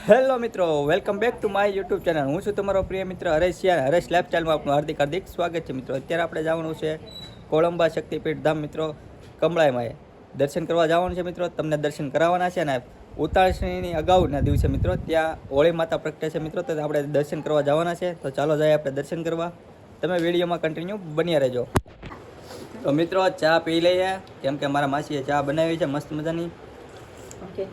Hello મિત્રો, welcome back to my YouTube channel. હું છું તમારો પ્રિય મિત્ર હરેશ શિયાર. હરેશ લાઈફસ્ટાઈલમાં આપનું હાર્દિક સ્વાગત છે મિત્રો. અત્યારે આપણે જવાનું છે કોળંબા શક્તિપીઠ ધામ મિત્રો, કમળાઈમાં દર્શન કરવા જવાનું છે મિત્રો. તમને દર્શન કરાવવાના છે ને ઉતાળણીની અગાઉના દિવસે મિત્રો ત્યાં હોળી માતા પ્રગટે છે મિત્રો, તો આપણે દર્શન કરવા જવાના છે. તો ચાલો જાય આપણે દર્શન કરવા. તમે વિડીયોમાં કન્ટિન્યુ બન્યા રહેજો. તો મિત્રો ચા પી લઈએ, કેમ કે મારા માસીએ ચા બનાવી છે મસ્ત મજાની. ઓકે,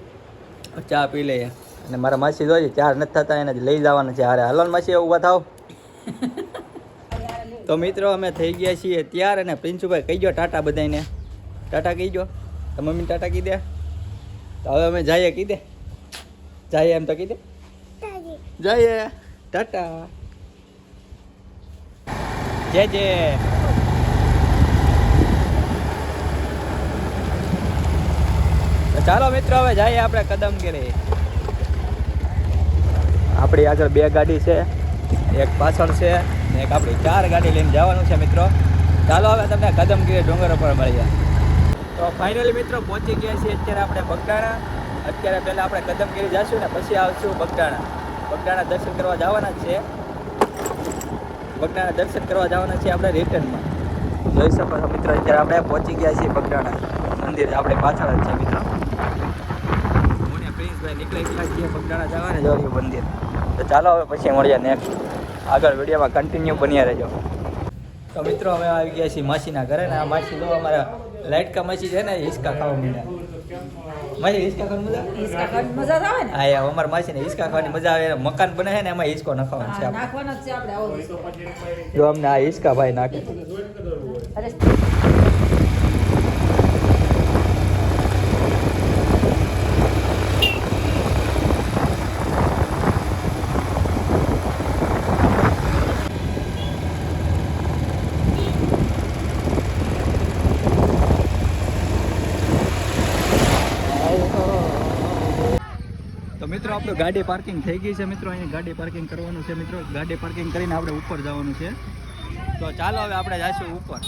ચા પી લઈએ. અને મારા માસી જોઈએ ચાર નથી થતા, એને લઈ જવાના છે. હારે હાલો માસી, ઊભા થાવ. તો મિત્રો અમે થઈ ગયા છીએ ત્યાર, અને પ્રિન્સુભાઈ કહી ગયો ટાટા બધાને. ટાટા કહી ગયો, તો મમ્મી ટાટા કહી દે. તો હવે અમે જઈએ, કહી દે જઈએ, એમ તો કહી દે જઈએ. ટાટા જય જય. ચાલો મિત્રો હવે જઈએ આપણે કદમગીરી. આપણી આગળ બે ગાડી છે, એક પાછળ છે ને એક આપણી 4 ગાડી લઈને જવાનું છે મિત્રો. ચાલો હવે તમને કદમગીરી ડુંગર ઉપર મળીએ. તો ફાઇનલી મિત્રો પહોંચી ગયા છીએ અત્યારે આપણે બગદાણા. અત્યારે પહેલાં આપણે કદમગીરી જઈશું ને પછી આવશું બગદાણા. બગદાણા દર્શન કરવા જવાના જ છે. બગદાણા દર્શન કરવા જવાના છીએ આપણે રિટર્નમાં. જોઈ શકો છો મિત્રો, અત્યારે આપણે પહોંચી ગયા છીએ બગદાણા મંદિર. આપણે પાછળ જ છે મિત્રો. હું ને પ્રિન્સભાઈ નીકળી ગયા છીએ બગદાણા જવાને જોયું મંદિર. તો ચાલો હવે પછી મળીએ નેક્સ્ટ આગળ વિડીયોમાં કન્ટિન્યુ બન્યા રહેજો. તો મિત્રો હવે આવી ગયા છીએ માસીના ઘરે. ને આ માસી તો અમારા લાઇટકા માસી છે ને, હિંચકા ખાવા માંડ્યા. માસી હિંચકા ખાવાની મજા આવે ને? હા યાર, અમારા માસીને હિંચકા ખાવાની મજા આવે. મકાન બને છે ને એમાં હિંચકો નાખવાનો છે આપણે. જો અમને આ હિંચકા ભાઈ નાખે. તો મિત્રો આપણું ગાડી પાર્કિંગ થઈ ગઈ છે મિત્રો. અહીંયા ગાડી પાર્કિંગ કરવાનું છે મિત્રો. ગાડી પાર્કિંગ કરીને આપણે ઉપર જવાનું છે. તો ચાલો હવે આપણે જઈશું ઉપર.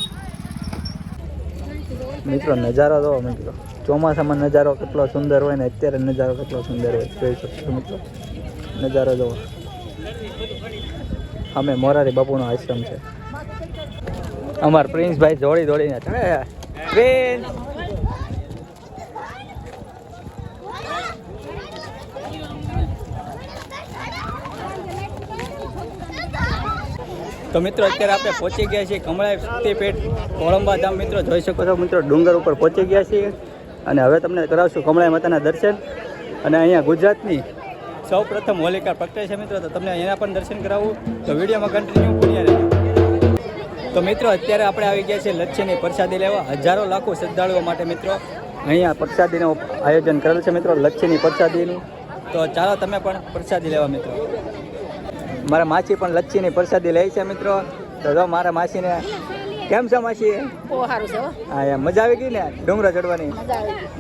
મિત્રો નજારો જોવો મિત્રો, ચોમાસામાં નજારો કેટલો સુંદર હોય ને અત્યારે નજારો કેટલો સુંદર હોય, જોઈ શકશો મિત્રો. નજારો જોવો. અમે મોરારી બાપુનો આશ્રમ છે. અમાર પ્રિન્સભાઈ દોડી દોડીને પ્રિન્સ. તો મિત્રો અત્યારે આપણે પહોંચી ગયા છીએ કમળાઈ શક્તિપીઠ કોળંબા ધામ મિત્રો. જોઈ શકો છો મિત્રો, ડુંગર ઉપર પહોંચી ગયા છીએ. અને હવે તમને કરાવશું કમળાઈ માતાના દર્શન. અને અહીંયા ગુજરાતની સૌ પ્રથમ હોલિકા પ્રગટે છે મિત્રો, તો તમને એના પણ દર્શન કરાવવું. તો વિડીયોમાં કન્ટિન્યુ બન્યા રહેજો. તો મિત્રો અત્યારે આપણે આવી ગયા છીએ લચ્છીની પ્રસાદી લેવા. હજારો લાખો શ્રદ્ધાળુઓ માટે મિત્રો અહીંયા પ્રસાદીનું આયોજન કરેલ છે મિત્રો, લચ્છીની પ્રસાદીનું. તો ચાલો તમે પણ પ્રસાદી લેવા મિત્રો. મારા માસી પણ લચ્છીની પ્રસાદી લે છે મિત્રો. તો જો મારા માસીને કેમ છે માસી? બહુ સારું છે. હા એમ મજા આવી ગઈ ને ડુંગરા ચડવાની?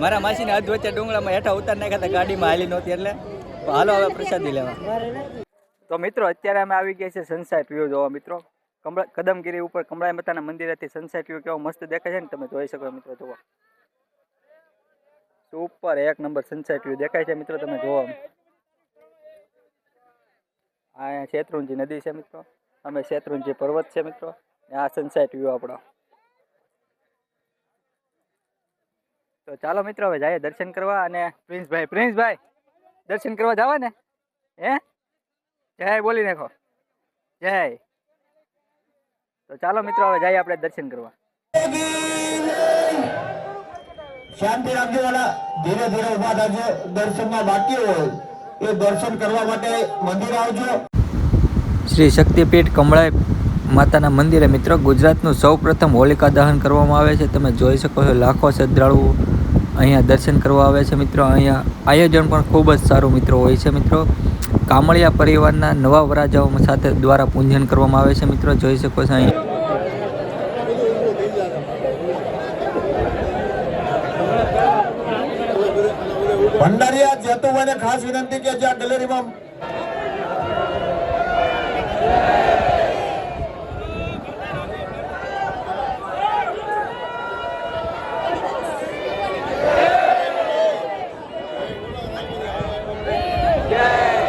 મારા માસીને અધ વચ્ચે ડુંગરામાં હેઠા ઉતાર નાખ્યા હતા, ગાડીમાં હાલી નહોતી એટલે. હાલો હવે પ્રસાદી લેવા. તો મિત્રો અત્યારે અમે આવી ગયા છે સનસાઇટ વ્યૂ જોવા મિત્રો. કદમગીરી ઉપર કમળાઈ માતાના મંદિરેથી સનસાઇટ વ્યૂ કેવો મસ્ત દેખાય છે ને, તમે જોઈ શકો મિત્રો. જુઓ સુપર, એક નંબર સનસાઇટ વ્યૂ દેખાય છે મિત્રો, તમે જોવો. આ શેત્રુંજી નદી છે મિત્રો. અમે શેત્રુંજી પર્વત છે મિત્રો. આ સનસાઇટ વ્યૂ આપણો. તો ચાલો મિત્રો હવે જઈએ દર્શન કરવા. અને પ્રિન્સભાઈ દર્શન કરવા જવા ને? હે જય બોલી નાખો, જય. તો ચાલો મિત્રો હવે જઈએ આપણે દર્શન કરવા. શાંતિ રાખજો વાલા, ધીરે ધીરે ઉભા થજો. દર્શનમાં બાકી હોય એ દર્શન કરવા માટે મંદિર આવજો. શ્રી શક્તિપીઠ કમળાઈ માતાના મંદિરે મિત્રો ગુજરાતનું સૌ પ્રથમ હોલિકા દહન કરવામાં આવે છે. તમે જોઈ શકો છો લાખો શ્રદ્ધાળુઓ અહીંયા દર્શન કરવા આવે છે મિત્રો. અહીંયા આયોજન પણ ખૂબ જ સારું મિત્રો હોય છે મિત્રો. કામળિયા પરિવારના નવા વરાજાઓ સાથે દ્વારા પૂજન કરવામાં આવે છે મિત્રો. જોઈ શકો છો અહીંયા ભંડારીયા જેતુભાઈને ખાસ વિનંતી કે જ્યાં ગેલેરીમાં જય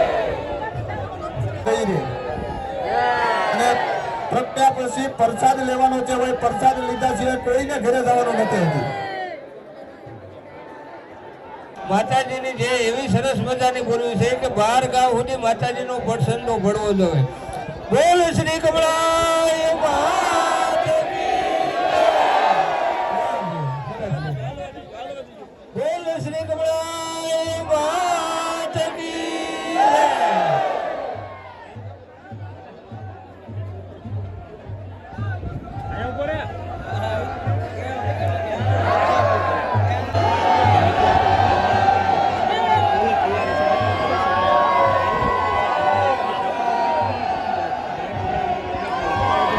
પછી પ્રસાદ લેવાનો છે. ભાઈ પ્રસાદ લીધા સિવાય કોઈને ઘરે જવાનું નથી. માતાજીની જે એવી સરસ મજાની બોલવી છે કે 12 ગામ સુધી માતાજીનો પ્રસંગ ભળવો જોઈએ. બોલ શ્રી કમળાય માત કી જય. બોલ શ્રી કમળાય માત કી જય.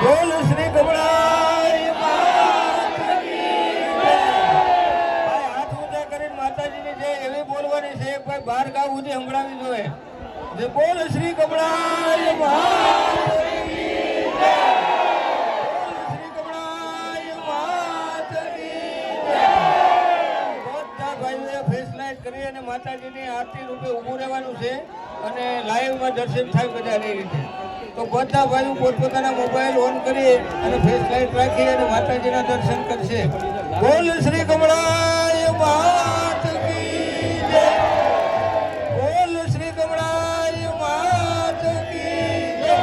બોલ શ્રી કમળાય માત કી જય. ભાઈ હાથ ઊંચા કરીને માતાજીની જય એવી બોલવાની છે. ભાઈ 12 ગામ સુધી સંભળાવી જોઈએ. જે બોલ શ્રી કમળાય માત કી જય. બોલ શ્રી કમળાય માત કી જય. બધા ભાઈઓએ ફેસ લાઈટ કરી અને માતાજીની આરતી રૂપે ઊભું રહેવાનું છે અને લાઈવમાં દર્શન થાય બધાની રીતે. તો બધા ભાઈઓ પોતપોતાના મોબાઈલ ઓન કરી અને ફેસ લાઈટ રાખી અને માતાજીના દર્શન કરશે. બોલ શ્રી કમળાય માત કી જય. બોલ શ્રી કમળાય માત કી જય.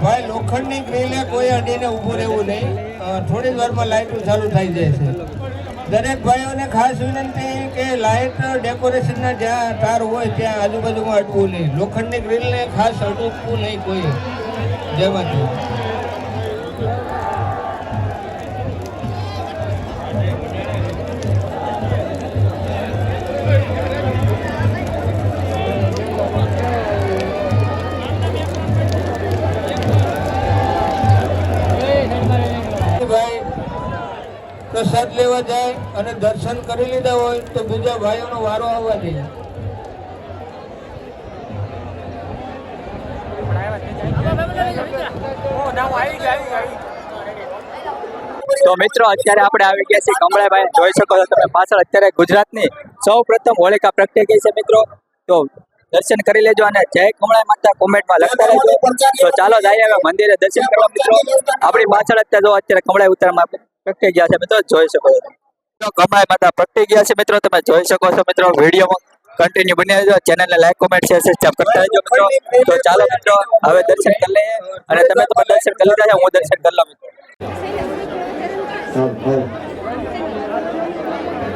ભાઈ લોખંડની ગ્રીલે કોઈ અડીને ઊભું રહેવું નહીં. થોડી જ વારમાં લાઈટો ચાલુ થઈ જાય છે. દરેક ભાઈઓને ખાસ વિનંતી કે લાઇટ ડેકોરેશનના જ્યાં તાર હોય ત્યાં આજુબાજુમાં અડવું નહીં. લોખંડની ગ્રીલને ખાસ અડવું નહીં કોઈ. જય માતા. ભાઈ પ્રસાદ લેવા જાય અને દર્શન કરી લીધા હોય તો બીજા ભાઈઓનો વારો આવવા દે. તો મિત્રો અત્યારે આપણે આવી ગયા છીએ કમળાભાઈ. જોઈ શકો છો તમે પાછળ અત્યારે ગુજરાતની સૌ પ્રથમ હોલિકા પ્રગટી ગઈ છે મિત્રો. તો દર્શન કરી લેજો અને જય કમળાઈ માતા કોમેન્ટમાં લખતા રહેજો. તો ચાલો જઈએ હવે મંદિરે દર્શન કરવા મિત્રો. આપણી પાછળ અત્યારે જો અત્યારે કમળાઈ ઉત્તરમાં પ્રગટી ગયા છે મિત્રો. જોઈ શકો છો તો કમળાઈ માતા પ્રગટી ગયા છે મિત્રો. તમે જોઈ શકો છો મિત્રો. વિડીયોમાં કન્ટિન્યુ બની રહેજો. ચેનલને લાઈક કોમેન્ટ શેર સબસ્ક્રાઇબ કરતા રહેજો મિત્રો. તો ચાલો મિત્રો હવે દર્શન કરી લઈએ અને તમે તો દર્શન કરી લીધા છે, હું દર્શન કરી લઉં મિત્રો.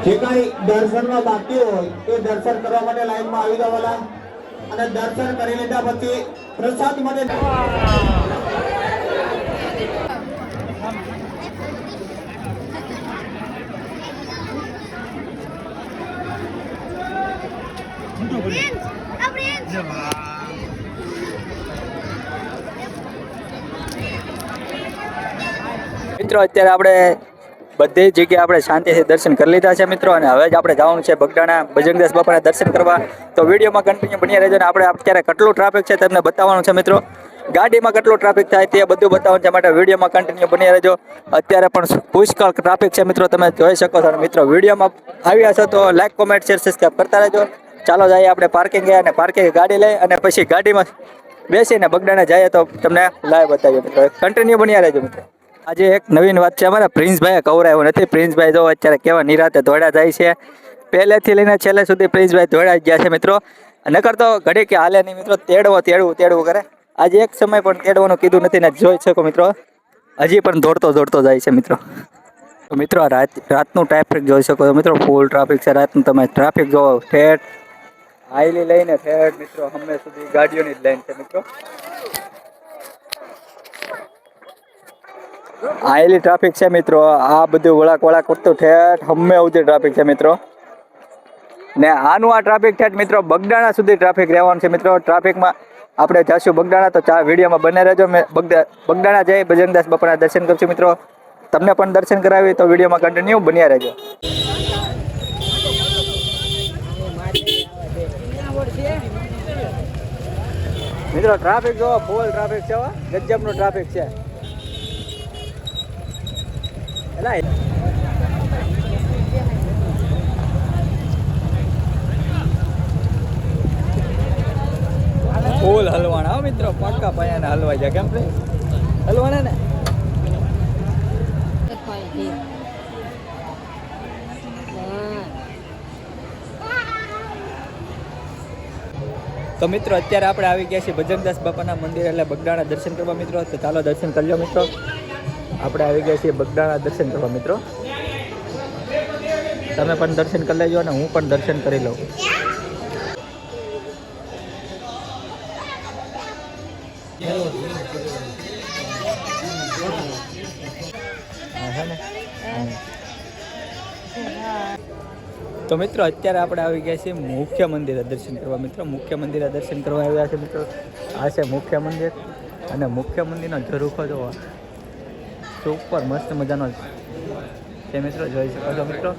જે કઈ દર્શનમાં બાકી હોય એ દર્શન કરવા માટે લાઈનમાં આવી જવાના અને દર્શન કરી લીધા પછી પ્રસાદ માટે મિત્રો અત્યારે આપણે બધી જગ્યાએ આપણે શાંતિથી દર્શન કરી લીધા છે મિત્રો. અને હવે જ આપણે જવાનું છે બગડાણા બજરંગદાસ બાપાના દર્શન કરવા. તો વિડીયોમાં કન્ટિન્યુ બની રહેજો. અને આપણે અત્યારે કેટલું ટ્રાફિક છે તમને બતાવવાનું છે મિત્રો. ગાડીમાં કેટલું ટ્રાફિક થાય તે બધું બતાવવાનું છે માટે વિડીયોમાં કન્ટિન્યુ બની રહેજો. અત્યારે પણ પુષ્કળ ટ્રાફિક છે મિત્રો, તમે જોઈ શકો છો. મિત્રો વિડીયોમાં આવ્યા છો તો લાઈક કોમેન્ટ શેર સબસ્ક્રાઇબ કરતા રહેજો. ચાલો જઈએ આપણે પાર્કિંગ ગયા અને પાર્કિંગ ગાડી લઈ અને પછી ગાડીમાં બેસીને બગડાણા જઈએ તો તમને લાઈવ બતાવીએ મિત્રો. કન્ટિન્યુ બન્યા રહેજો મિત્રો. આજે એક નવીન વાત છે, અમારા પ્રિન્સભાઈએ કવરાયો નથી. પ્રિન્સભાઈ જો અત્યારે કેવા નિરાતે દોડ્યા જાય છે. પહેલેથી લઈને છેલ્લે સુધી પ્રિન્સભાઈ દોડ્યા ગયા છે મિત્રો. નકર તો ઘડી કે હાલે નહીં મિત્રો, તેડવું કરે. આજે એક સમય પણ તેડવાનું કીધું નથી ને જોઈ શકો મિત્રો હજી પણ દોડતો જાય છે મિત્રો. તો મિત્રો રાતનું ટ્રાફિક જોઈ શકો છો મિત્રો. ફૂલ ટ્રાફિક છે રાતનું. તમે ટ્રાફિક જોવો ઠેઠ હાઈલી લઈને ઠેઠ મિત્રો હંમેશા સુધી ગાડીઓની જ લાઈન છે મિત્રો. હાઈલી ટ્રાફિક છે મિત્રો. આ બધું વળાક કરતું ઠેઠ હમે સુધી ટ્રાફિક છે મિત્રો. ને આનું આ ટ્રાફિક ઠેઠ મિત્રો બગડાણા સુધી ટ્રાફિક રહેવાનું છે મિત્રો. ટ્રાફિકમાં આપણે જઈશું બગડાણા. તો વિડીયોમાં બને રહેજો. મેં બગડાણા જઈ બજરંગદાસ બાપાના દર્શન કરશું મિત્રો. તમને પણ દર્શન કરાવી તો વિડીયોમાં કન્ટિન્યુ બન્યા રહેજો મિત્રો. ટ્રાફિક જો ફૂલ ટ્રાફિક છે, ગજબનું ટ્રાફિક છે. ફૂલ હલવાણા હો મિત્રો, પાકા પાયાના હલવાઈ જાય. કેમ છે હલવાના ને? તો મિત્રો અત્યારે આપણે આવી ગયા છીએ ભજનદાસ બાપાના મંદિર એટલે બગદાણા દર્શન કરવા મિત્રો. તો ચાલો દર્શન કરી લો મિત્રો. આપણે આવી ગયા છીએ બગદાણા દર્શન કરવા મિત્રો. તમે પણ દર્શન કરી લેજો અને હું પણ દર્શન કરી લઉં. તો મિત્રો અત્યારે આપણે આવી ગયા છીએ મુખ્ય મંદિરે દર્શન કરવા મિત્રો. મુખ્ય મંદિરે દર્શન કરવા આવ્યા છે મિત્રો. આ છે મુખ્ય મંદિર અને મુખ્ય મંદિરનો ઝરૂખો જોવા સુપર મસ્ત મજાનો છે મિત્રો, જોઈ શકો છો મિત્રો.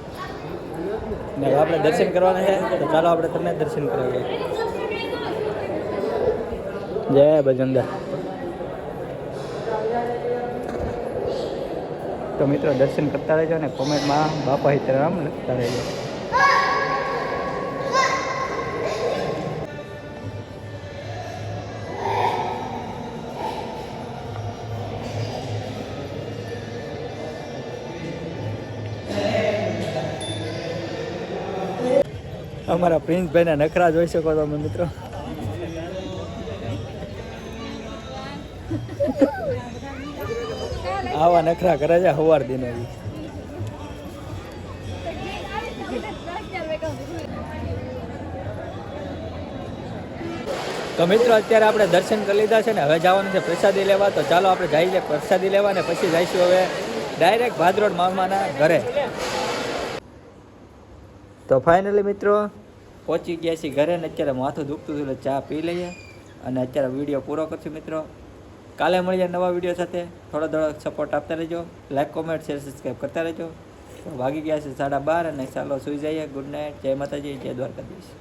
ને હવે આપણે દર્શન કરવાના છે તો ચાલો આપણે તમને દર્શન કરાવીએ. જય ભજનદાસ. તો મિત્રો દર્શન કરતા રહેજો અને કોમેન્ટમાં બાપા હિતરામ લખતા રહેજો. અમારા પ્રિન્સભાઈના નખરા જોઈ શકો તમે મિત્રો. આવા નખરા કરે છે સવાર દિને. તો મિત્રો અત્યારે આપણે દર્શન કરી લીધા છે ને હવે જવાનું છે પ્રસાદી લેવા. તો ચાલો આપણે જઈએ પ્રસાદી લેવા ને પછી જઈશું હવે ડાયરેક્ટ ભાદરોડ મામાના ઘરે. તો ફાઇનલી મિત્રો પહોંચી ગયા છીએ ઘરે ને અત્યારે માથું દુખતું હતું એટલે ચા પી લઈએ અને અત્યારે વિડીયો પૂરો કરશું મિત્રો. કાલે મળીએ નવા વિડીયો સાથે. થોડો સપોર્ટ આપતા રહેજો. લાઈક કોમેન્ટ શેર સબસ્ક્રાઈબ કરતા રહેજો. વાગી ગયા છે 12:30 અને ચાલો સૂઈ જઈએ. Good night. જય માતાજી, જય દ્વારકાધીશ.